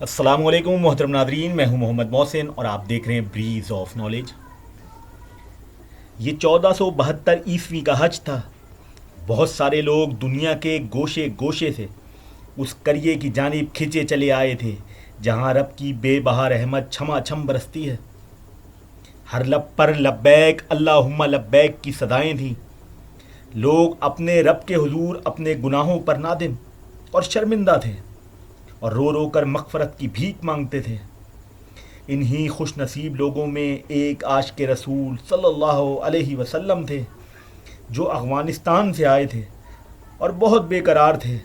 السلام علیکم محترم ناظرین، میں ہوں محمد محسن اور آپ دیکھ رہے ہیں بریز آف نالج۔ یہ 1472 کا حج تھا۔ بہت سارے لوگ دنیا کے گوشے گوشے سے اس قریے کی جانب کھینچے چلے آئے تھے جہاں رب کی بے بہا رحمت چھما چھم برستی ہے۔ ہر لب پر لبیک اللہم لبیک کی صدائیں تھیں۔ لوگ اپنے رب کے حضور اپنے گناہوں پر نادم اور شرمندہ تھے اور رو رو کر مغفرت کی بھیک مانگتے تھے۔ انہی خوش نصیب لوگوں میں ایک عاشق رسول صلی اللہ علیہ وسلم تھے جو افغانستان سے آئے تھے اور بہت بے قرار تھے۔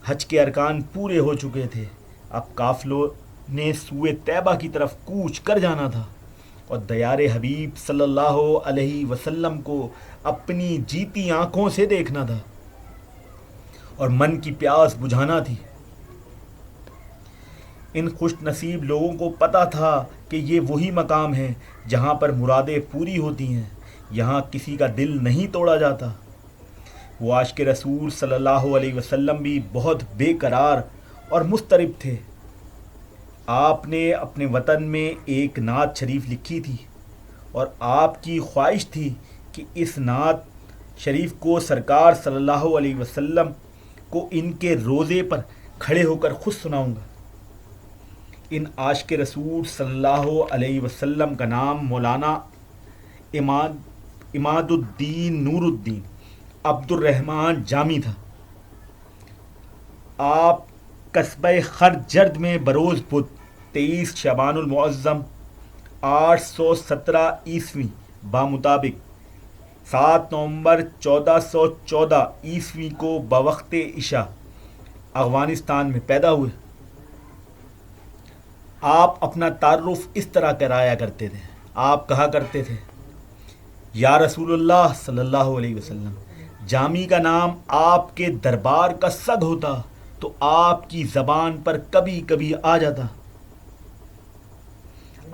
حج کے ارکان پورے ہو چکے تھے، اب قافلوں نے سوئے طیبہ کی طرف کوچ کر جانا تھا اور دیار حبیب صلی اللہ علیہ وسلم کو اپنی جیتی آنکھوں سے دیکھنا تھا اور من کی پیاس بجھانا تھی۔ ان خوش نصیب لوگوں کو پتہ تھا کہ یہ وہی مقام ہے جہاں پر مرادیں پوری ہوتی ہیں، یہاں کسی کا دل نہیں توڑا جاتا۔ وہ عاشق رسول صلی اللہ علیہ وسلم بھی بہت بے قرار اور مضطرب تھے۔ آپ نے اپنے وطن میں ایک نعت شریف لکھی تھی اور آپ کی خواہش تھی کہ اس نعت شریف کو سرکار صلی اللہ علیہ وسلم کو ان کے روضے پر کھڑے ہو کر خود سناؤں گا۔ ان عاشق رسول صلی اللہ علیہ وسلم کا نام مولانا اماد الدین نور الدین عبد الرحمن جامی تھا۔ آپ قصبہ خرجرد میں بروز بدھ 23 شعبان المعظم 817 بمطابق 7 نومبر 1414 کو بوقت عشاء افغانستان میں پیدا ہوئے۔ آپ اپنا تعارف اس طرح کرایا کرتے تھے۔ آپ کہا کرتے تھے، یا رسول اللہ صلی اللہ علیہ وسلم، جامی کا نام آپ کے دربار کا سگ ہوتا تو آپ کی زبان پر کبھی کبھی آ جاتا۔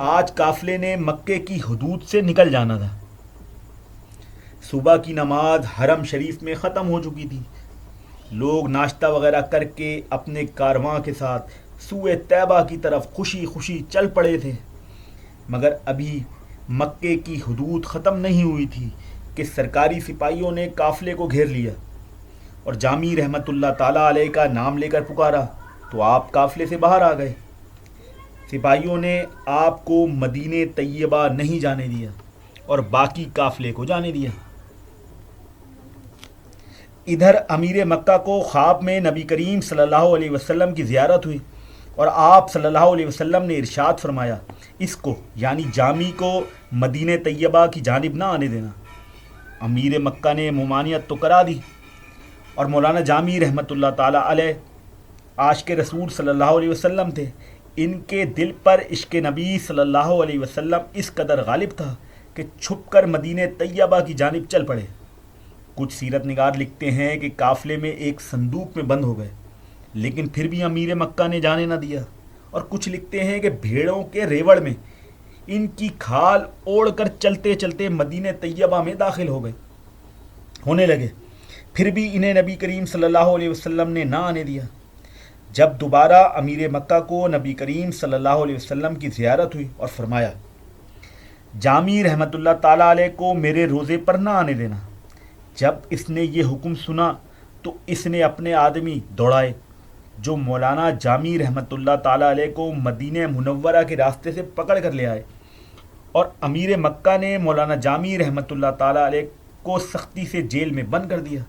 آج قافلے نے مکے کی حدود سے نکل جانا تھا۔ صبح کی نماز حرم شریف میں ختم ہو چکی تھی۔ لوگ ناشتہ وغیرہ کر کے اپنے کارواں کے ساتھ سوئے طیبہ کی طرف خوشی خوشی چل پڑے تھے، مگر ابھی مکے کی حدود ختم نہیں ہوئی تھی کہ سرکاری سپاہیوں نے قافلے کو گھیر لیا اور جامی رحمت اللہ تعالیٰ علیہ کا نام لے کر پکارا تو آپ قافلے سے باہر آ گئے۔ سپاہیوں نے آپ کو مدینہ طیبہ نہیں جانے دیا اور باقی قافلے کو جانے دیا۔ ادھر امیر مکہ کو خواب میں نبی کریم صلی اللہ علیہ وسلم کی زیارت ہوئی اور آپ صلی اللہ علیہ وسلم نے ارشاد فرمایا، اس کو یعنی جامی کو مدینہ طیبہ کی جانب نہ آنے دینا۔ امیر مکہ نے ممانعت تو کرا دی اور مولانا جامی رحمت اللہ تعالیٰ علیہ عاشق رسول صلی اللہ علیہ وسلم تھے۔ ان کے دل پر عشق نبی صلی اللہ علیہ وسلم اس قدر غالب تھا کہ چھپ کر مدینہ طیبہ کی جانب چل پڑے۔ کچھ سیرت نگار لکھتے ہیں کہ قافلے میں ایک صندوق میں بند ہو گئے، لیکن پھر بھی امیر مکہ نے جانے نہ دیا، اور کچھ لکھتے ہیں کہ بھیڑوں کے ریوڑ میں ان کی کھال اوڑھ کر چلتے چلتے مدینہ طیبہ میں داخل ہونے لگے، پھر بھی انہیں نبی کریم صلی اللہ علیہ وسلم نے نہ آنے دیا۔ جب دوبارہ امیر مکہ کو نبی کریم صلی اللہ علیہ وسلم کی زیارت ہوئی اور فرمایا، جامی رحمت اللہ تعالیٰ علیہ کو میرے روزے پر نہ آنے دینا۔ جب اس نے یہ حکم سنا تو اس نے اپنے آدمی دوڑائے جو مولانا جامی رحمت اللہ تعالیٰ علیہ کو مدینہ منورہ کے راستے سے پکڑ کر لے آئے، اور امیر مکہ نے مولانا جامی رحمت اللہ تعالیٰ علیہ کو سختی سے جیل میں بند کر دیا۔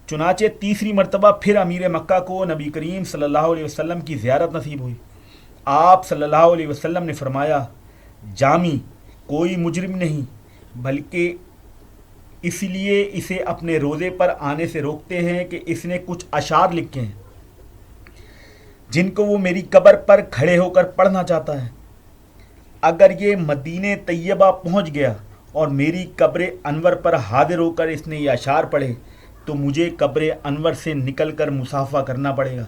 چنانچہ تیسری مرتبہ پھر امیر مکہ کو نبی کریم صلی اللہ علیہ وسلم کی زیارت نصیب ہوئی۔ آپ صلی اللہ علیہ وسلم نے فرمایا، جامی کوئی مجرم نہیں، بلکہ اس لیے اسے اپنے روزے پر آنے سے روکتے ہیں کہ اس نے کچھ اشعار لکھے ہیں جن کو وہ میری قبر پر کھڑے ہو کر پڑھنا چاہتا ہے۔ اگر یہ مدینہ طیبہ پہنچ گیا اور میری قبر انور پر حاضر ہو کر اس نے یہ اشعار پڑھے تو مجھے قبر انور سے نکل کر مصافحہ کرنا پڑے گا۔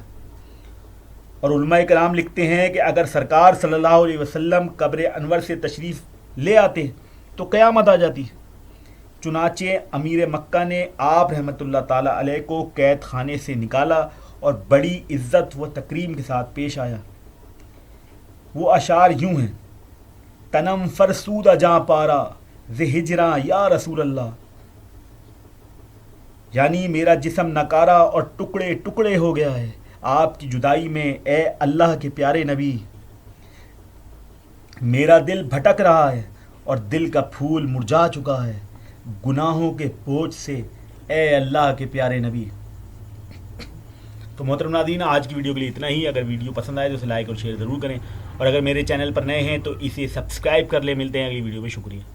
اور علماء کرام لکھتے ہیں کہ اگر سرکار صلی اللہ علیہ وسلم قبر انور سے تشریف لے آتے تو قیامت آ جاتی۔ چنانچہ امیر مکہ نے آپ رحمت اللہ تعالیٰ علیہ کو قید خانے سے نکالا اور بڑی عزت و تکریم کے ساتھ پیش آیا۔ وہ اشعار یوں ہیں: تنم فرسودہ جاں پارا ز ہجراں یا رسول اللہ، یعنی میرا جسم نکارا اور ٹکڑے ٹکڑے ہو گیا ہے آپ کی جدائی میں، اے اللہ کے پیارے نبی۔ میرا دل بھٹک رہا ہے اور دل کا پھول مرجھا چکا ہے گناہوں کے بوجھ سے، اے اللہ کے پیارے نبی۔ تو محترم ناظرین، آج کی ویڈیو کے لیے اتنا ہی۔ اگر ویڈیو پسند آئے تو اسے لائک اور شیئر ضرور کریں، اور اگر میرے چینل پر نئے ہیں تو اسے سبسکرائب کر لیں۔ ملتے ہیں اگلی ویڈیو میں، شکریہ۔